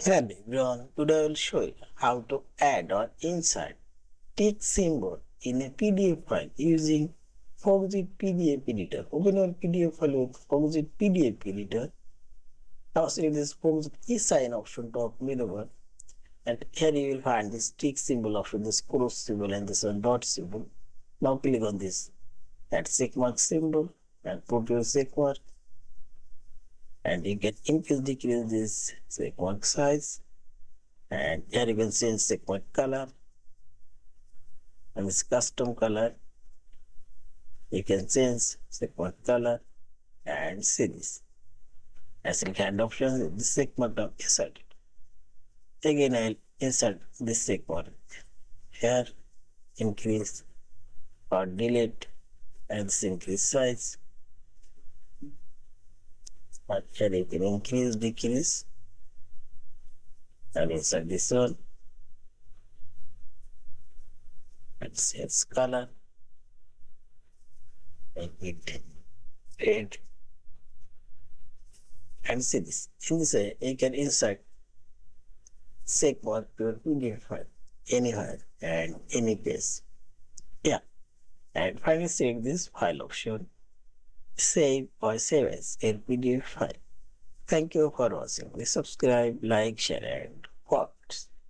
Hello everyone, today I will show you how to add or insert text symbol in a PDF file using Foxit PDF Editor. Open your PDF file with Foxit PDF Editor. Now select this Foxit e-sign option top available, and here you will find this text symbol option, this cross symbol and this one dot symbol. Now click on this that checkmark symbol and put your checkmark, and you can increase decrease this checkmark size, and here you can change checkmark color and this custom color. You can change checkmark color and see this as a hand option. This checkmark now inserted. Again I'll insert this checkmark here, increase or delete, and this increase size. But here you can increase decrease and insert this one and change color, make it red, and see this. In this way you can insert checkmark to your PDF file anywhere and any place. Yeah, and finally select this file option, save or save as a PDF file. Thank you for watching. Please subscribe, like, share, and